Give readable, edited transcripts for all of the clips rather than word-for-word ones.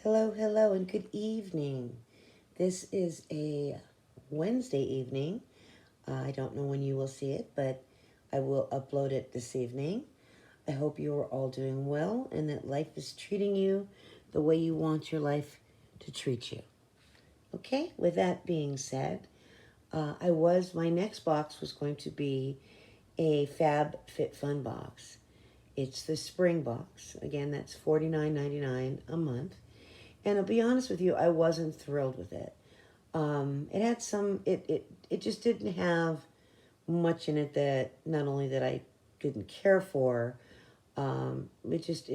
Hello, hello, and good evening. This is a Wednesday evening. I don't know when you will see it, but I will upload it this evening. I hope you are all doing well and that life is treating you the way you want your life to treat you. Okay, with that being said, my next box was going to be a Fab Fit Fun box. It's the spring box. Again, that's $49.99 a month. And I'll be honest with you, I wasn't thrilled with it. It had it just didn't have much in it that not only that I didn't care for, it just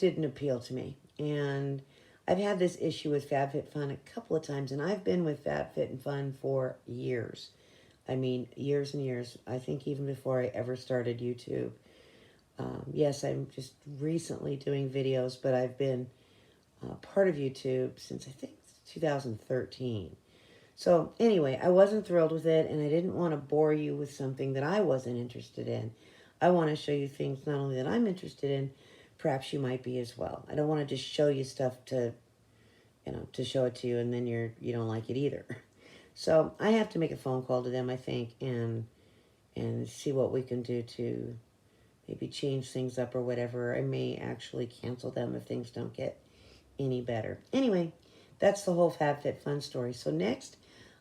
didn't appeal to me. And I've had this issue with FabFitFun a couple of times, and I've been with FabFitFun for years. I mean, years and years. I think even before I ever started YouTube. Yes, I'm just recently doing videos, but I've been part of YouTube since I think 2013. So anyway, I wasn't thrilled with it, and I didn't want to bore you with something that I wasn't interested in. I want to show you things not only that I'm interested in, perhaps you might be as well. I don't want to just show you stuff to show it to you, and then you don't like it either. So I have to make a phone call to them, I think, and see what we can do to maybe change things up or whatever. I may actually cancel them if things don't get any better. Anyway, that's the whole FabFitFun story. So next,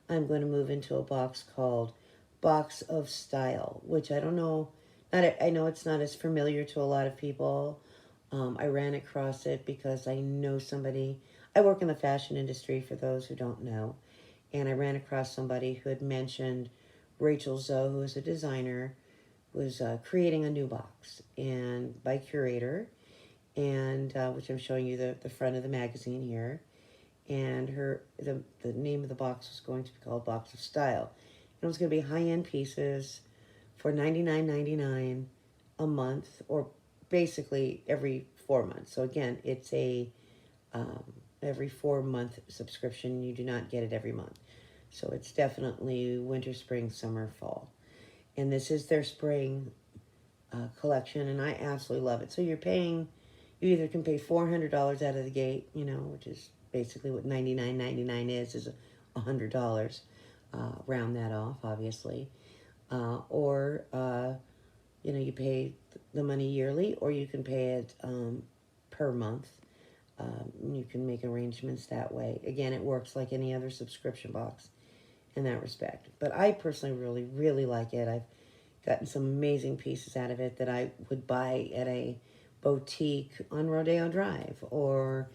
I'm going to move into a box called Box of Style, which I don't know. I know it's not as familiar to a lot of people. I ran across it because I know somebody. I work in the fashion industry, for those who don't know. And I ran across somebody who had mentioned Rachel Zoe, who is a designer, was creating a new box and by Curator, and which I'm showing you the front of the magazine here. And the name of the box was going to be called Box of Style. And it was going to be high-end pieces for $99.99 a month, or basically every 4 months. So again, it's a every 4 month subscription. You do not get it every month. So it's definitely winter, spring, summer, fall. And this is their spring collection, and I absolutely love it. So you either can pay $400 out of the gate, which is basically what $99.99 is $100. Round that off, obviously. Or you pay the money yearly, or you can pay it per month. You can make arrangements that way. Again, it works like any other subscription box in that respect. But I personally really, really like it. I've gotten some amazing pieces out of it that I would buy at a boutique on Rodeo Drive, or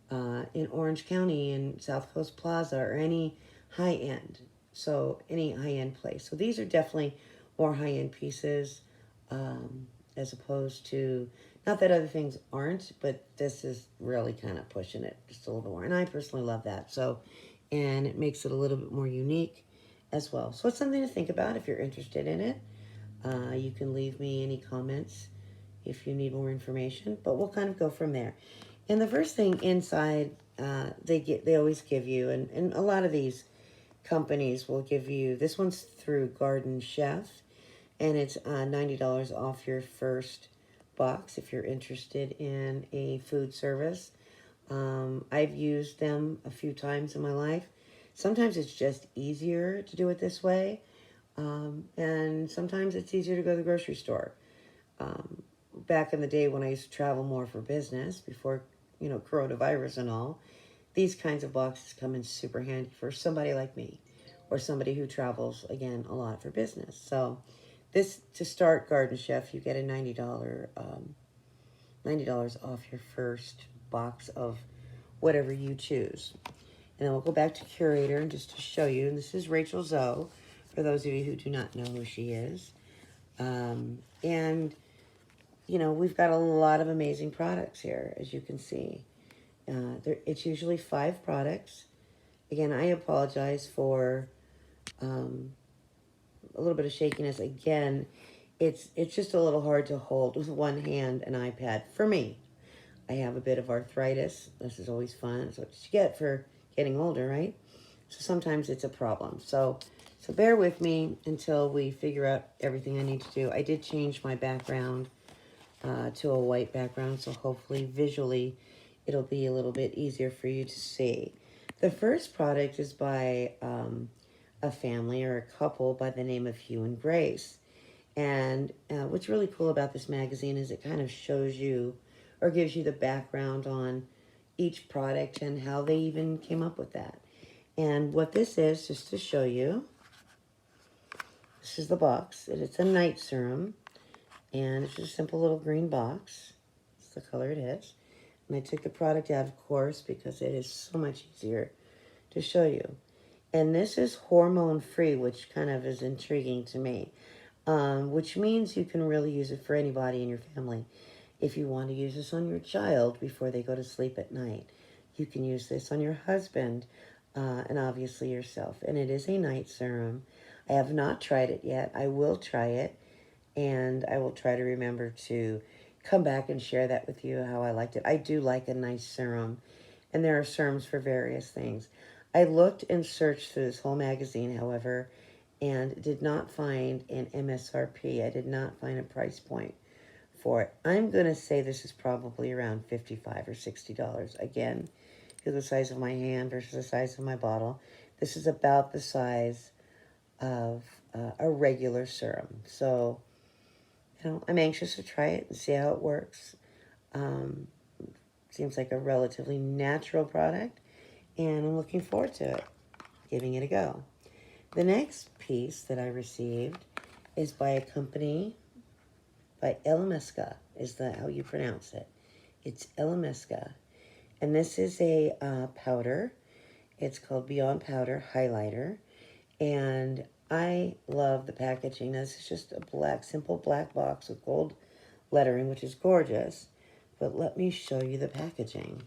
in Orange County in South Coast Plaza, or any high-end. So any high-end place. So these are definitely more high-end pieces, as opposed to, not that other things aren't, but this is really kind of pushing it just a little bit more. And I personally love that. So, and it makes it a little bit more unique as well. So it's something to think about if you're interested in it. You can leave me any comments if you need more information, but we'll kind of go from there. And the first thing inside, they always give you, and a lot of these companies will give you, this one's through Garden Chef, and it's $90 off your first box if you're interested in a food service. I've used them a few times in my life. Sometimes it's just easier to do it this way, and sometimes it's easier to go to the grocery store. Back in the day when I used to travel more for business, before coronavirus and all, these kinds of boxes come in super handy for somebody like me, or somebody who travels, again, a lot for business. So this, to start Garden Chef, you get a $90 off your first box of whatever you choose. And then we'll go back to Curator, and just to show you, and this is Rachel Zoe, for those of you who do not know who she is. And we've got a lot of amazing products here, as you can see. It's usually 5 products. Again, I apologize for a little bit of shakiness. Again, it's just a little hard to hold with one hand an iPad. For me, I have a bit of arthritis. This is always fun. It's what you get for getting older, right? So sometimes it's a problem. So bear with me until we figure out everything I need to do. I did change my background to a white background, so hopefully visually it'll be a little bit easier for you to see. The first product is by a family or a couple by the name of Hugh and Grace. And what's really cool about this magazine is it kind of shows you or gives you the background on each product and how they even came up with that. And what this is, just to show you, this is the box. It's a night serum, and it's just a simple little green box. It's the color it is. And I took the product out, of course, because it is so much easier to show you. And this is hormone-free, which kind of is intriguing to me, which means you can really use it for anybody in your family. If you want to use this on your child before they go to sleep at night, you can use this on your husband and obviously yourself. And it is a night serum. I have not tried it yet. I will try it, and I will try to remember to come back and share that with you, how I liked it. I do like a nice serum, and there are serums for various things. I looked and searched through this whole magazine, however, and did not find an MSRP. I did not find a price point for it. I'm going to say this is probably around $55 or $60. Again, to the size of my hand versus the size of my bottle. This is about the size of a regular serum. So, I'm anxious to try it and see how it works. Seems like a relatively natural product, and I'm looking forward to it, giving it a go. The next piece that I received is by a company, by Elemisca, is how you pronounce it. It's Elemisca. And this is a powder. It's called Beyond Powder Highlighter. And I love the packaging. This is just a simple black box with gold lettering, which is gorgeous. But let me show you the packaging.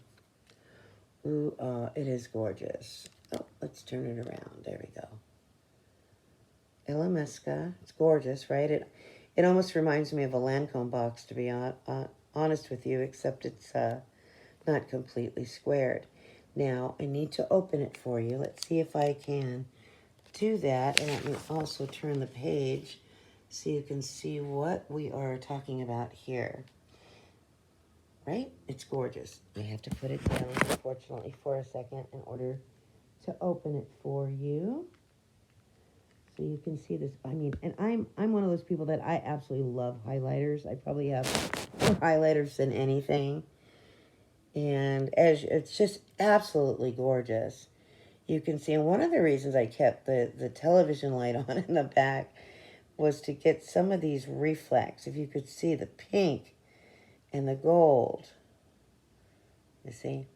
Ooh, it is gorgeous. Oh, let's turn it around. There we go. Elemisca. It's gorgeous, right? It almost reminds me of a Lancome box, to be honest with you, except it's not completely squared. Now, I need to open it for you. Let's see if I can do that. And let me also turn the page so you can see what we are talking about here. Right? It's gorgeous. I have to put it down, unfortunately, for a second in order to open it for you. So you can see this. I mean, and I'm one of those people that I absolutely love highlighters. I probably have more highlighters than anything. And it's just absolutely gorgeous. You can see, and one of the reasons I kept the television light on in the back was to get some of these reflex. If you could see the pink and the gold. You see?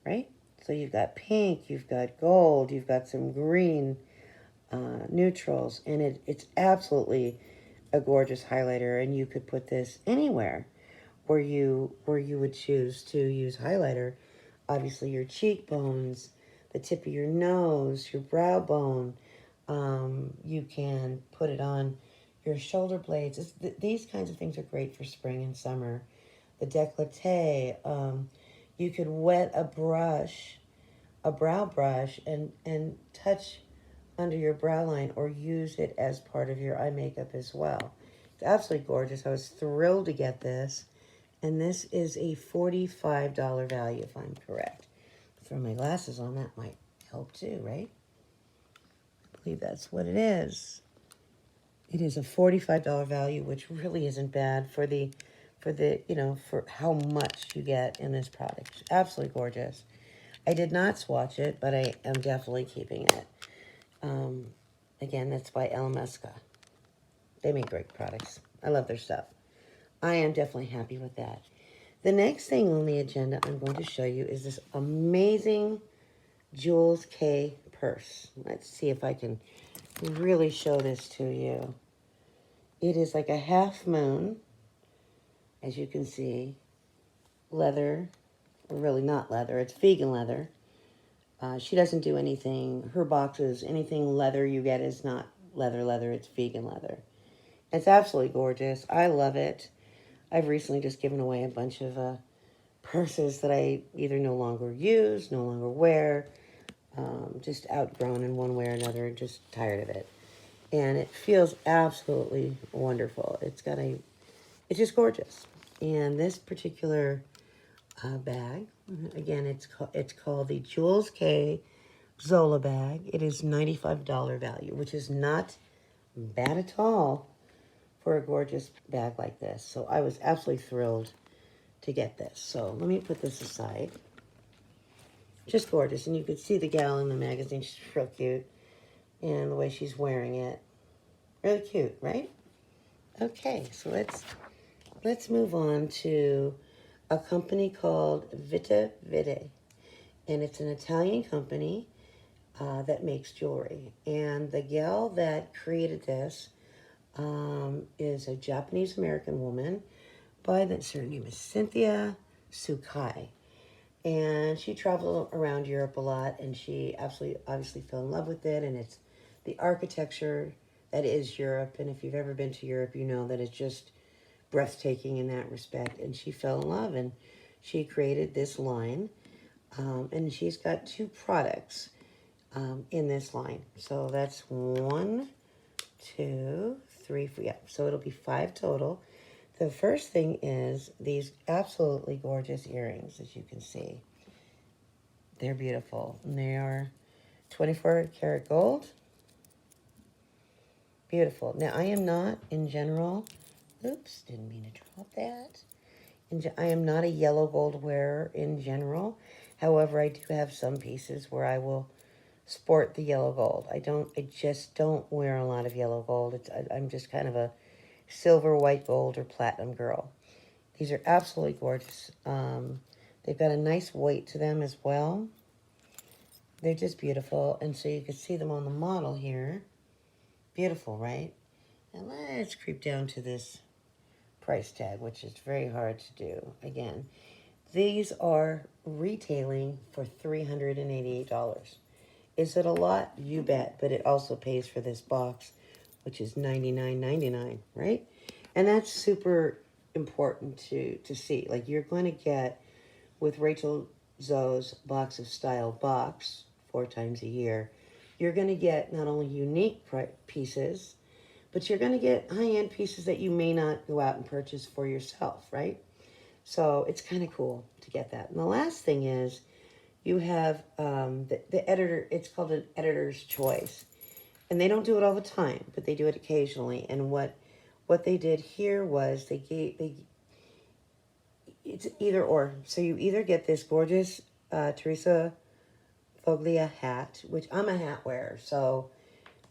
Right? So you've got pink, you've got gold, you've got some green neutrals, and it's absolutely a gorgeous highlighter, and you could put this anywhere where you would choose to use highlighter. Obviously your cheekbones, the tip of your nose, your brow bone. You can put it on your shoulder blades. These kinds of things are great for spring and summer. The décolleté. You could wet a brow brush, and touch under your brow line or use it as part of your eye makeup as well. It's absolutely gorgeous. I was thrilled to get this. And this is a $45 value, if I'm correct. Throw my glasses on, that might help too, right? I believe that's what it is. It is a $45 value, which really isn't bad for for how much you get in this product. It's absolutely gorgeous. I did not swatch it, but I am definitely keeping it. Again, that's by Elemisca. They make great products. I love their stuff. I am definitely happy with that. The next thing on the agenda I'm going to show you is this amazing Jules K purse. Let's see if I can really show this to you. It is like a half moon, as you can see. Leather, or really not leather, it's vegan leather. She doesn't do anything, her boxes, anything leather you get is not leather, it's vegan leather. It's absolutely gorgeous. I love it. I've recently just given away a bunch of purses that I either no longer use, no longer wear, just outgrown in one way or another, and just tired of it. And it feels absolutely wonderful. It's got a It's just gorgeous. And this particular bag, again, it's called the Jules K Zola bag. It is $95 value, which is not bad at all for a gorgeous bag like this. So I was absolutely thrilled to get this. So let me put this aside. Just gorgeous. And you can see the gal in the magazine. She's real cute. And the way she's wearing it. Really cute, right? Okay, so let's move on to a company called Vita Vite. And it's an Italian company that makes jewelry. And the gal that created this is a Japanese-American woman her name is Cynthia Sukai. And she traveled around Europe a lot, and she obviously fell in love with it, and it's the architecture that is Europe. And if you've ever been to Europe, you know that it's just breathtaking in that respect. And she fell in love, and she created this line. And she's got 2 products in this line. So that's 1, 2, 3, 4. Yeah, so it'll be 5 total. The first thing is these absolutely gorgeous earrings, as you can see. They're beautiful. And they are 24 karat gold. Beautiful. Now, I am not, in general, oops, didn't mean to drop that. I am not a yellow gold wearer in general. However, I do have some pieces where I will sport the yellow gold. I just don't wear a lot of yellow gold. I'm just kind of a silver, white gold, or platinum girl. These are absolutely gorgeous. They've got a nice weight to them as well. They're just beautiful. And so you can see them on the model here. Beautiful, right? And let's creep down to this price tag, which is very hard to do. Again, these are retailing for $388. Is it a lot? You bet. But it also pays for this box, which is $99.99, right? And that's super important to see. Like, you're going to get, with Rachel Zoe's Box of Style box 4 times a year, you're going to get not only unique pieces, but you're going to get high-end pieces that you may not go out and purchase for yourself, right? So it's kind of cool to get that. And the last thing is, you have the editor. It's called an editor's choice. And they don't do it all the time, but they do it occasionally. And what they did here was it's either or. So you either get this gorgeous Teresa Foglia hat, which I'm a hat wearer. So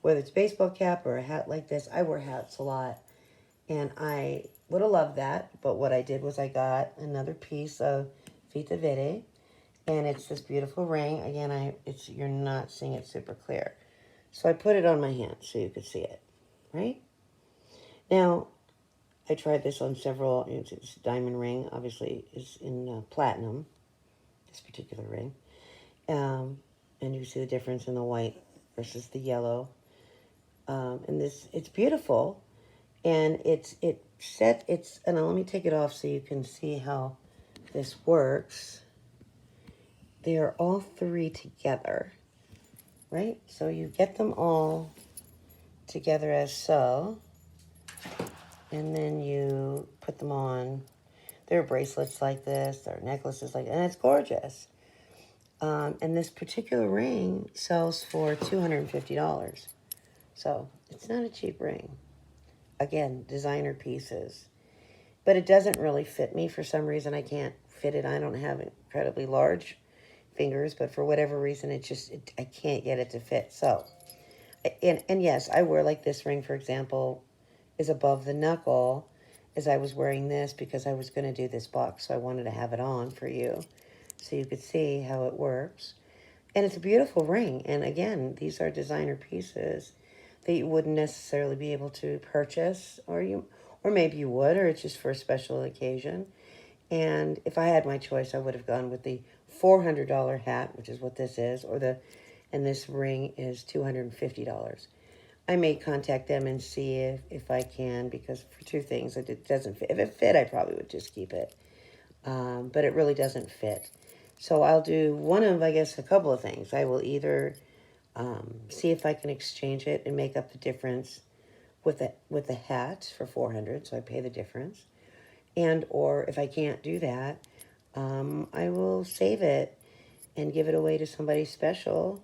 whether it's a baseball cap or a hat like this, I wear hats a lot. And I would have loved that. But what I did was I got another piece of Vita Vite. And it's this beautiful ring. Again, you're not seeing it super clear. So I put it on my hand so you could see it, right? Now, I tried this on several. It's diamond ring, obviously, is in platinum, this particular ring. And you see the difference in the white versus the yellow. And it's beautiful. And and let me take it off so you can see how this works. They are all 3 together, right? So you get them all together as so, and then you put them on. There are bracelets like this, there are necklaces like that, and it's gorgeous. And this particular ring sells for $250. So it's not a cheap ring. Again, designer pieces. But it doesn't really fit me. For some reason, I can't fit it. I don't have incredibly large fingers, but for whatever reason, I can't get it to fit. So, and yes, I wear like this ring, for example, is above the knuckle, as I was wearing this because I was going to do this box, so I wanted to have it on for you so you could see how it works. And it's a beautiful ring. And again, these are designer pieces that you wouldn't necessarily be able to purchase, or maybe you would, or it's just for a special occasion. And if I had my choice, I would have gone with the $400 hat, which is what this is, and this ring is $250. I may contact them and see if I can, because for 2 things, it doesn't fit. If it fit, I probably would just keep it. But it really doesn't fit. So I'll do one of, I guess, a couple of things. I will either see if I can exchange it and make up the difference with the hat for $400, so I pay the difference. And or if I can't do that, I will save it and give it away to somebody special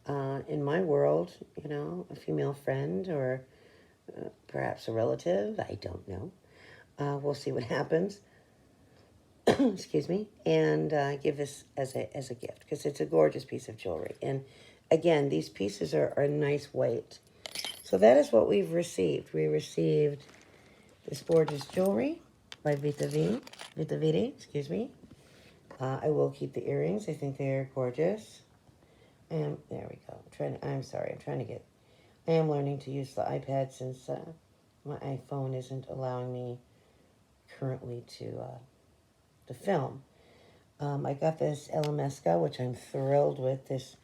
in my world, you know, a female friend or perhaps a relative. I don't know. We'll see what happens. Excuse me. And give this as a gift because it's a gorgeous piece of jewelry. And again, these pieces are a nice weight. So that is what we've received. We received this gorgeous jewelry by Vita Vidi, excuse me. I will keep the earrings. I think they're gorgeous. And there we go. I'm sorry. I'm trying to get. I am learning to use the iPad since my iPhone isn't allowing me currently to film. I got this Elemesca, which I'm thrilled with. This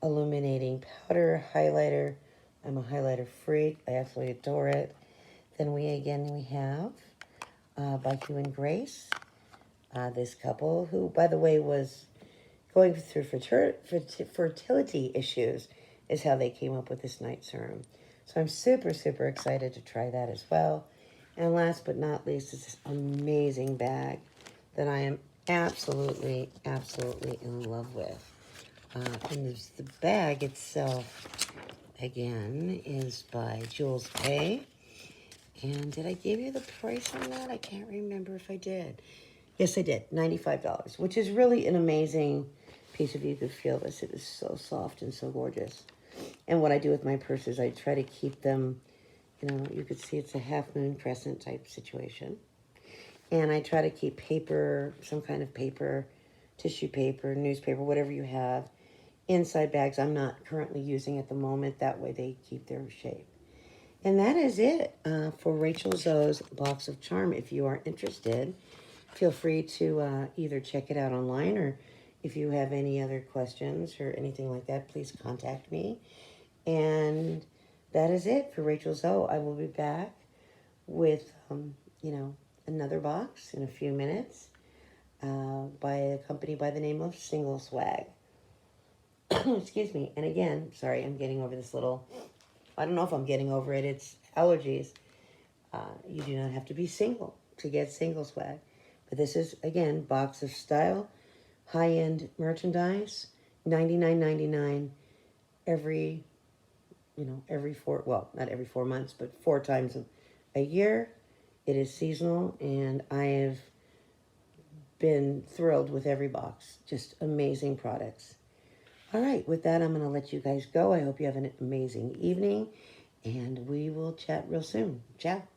illuminating powder highlighter. I'm a highlighter freak. I absolutely adore it. Then we have by Hugh and Grace. This couple who, by the way, was going through fertility issues is how they came up with this night serum. So I'm super, super excited to try that as well. And last but not least is this amazing bag that I am absolutely, absolutely in love with. And the bag itself, again, is by Jules Pay. And did I give you the price on that? I can't remember if I did. Yes, I did. $95, which is really an amazing piece of. You could feel this. It is so soft and so gorgeous. And what I do with my purses, I try to keep them, you know, you could see it's a half moon crescent type situation. And I try to keep paper, some kind of paper, tissue paper, newspaper, whatever you have, inside bags I'm not currently using at the moment. That way they keep their shape. And that is it for Rachel Zoe's Box of Charm. If you are interested, feel free to either check it out online, or if you have any other questions or anything like that, please contact me. And that is it for Rachel Zoe. I will be back with, you know, another box in a few minutes by a company by the name of Single Swag. Excuse me. And again, sorry, I'm getting over this little, I don't know if I'm getting over it. It's allergies. You do not have to be single to get Single Swag. But this is, again, Box of Style, high-end merchandise, $99.99 every, you know, every four, well, not every 4 months, but 4 times a year. It is seasonal, and I have been thrilled with every box. Just amazing products. All right, with that, I'm going to let you guys go. I hope you have an amazing evening, and we will chat real soon. Ciao.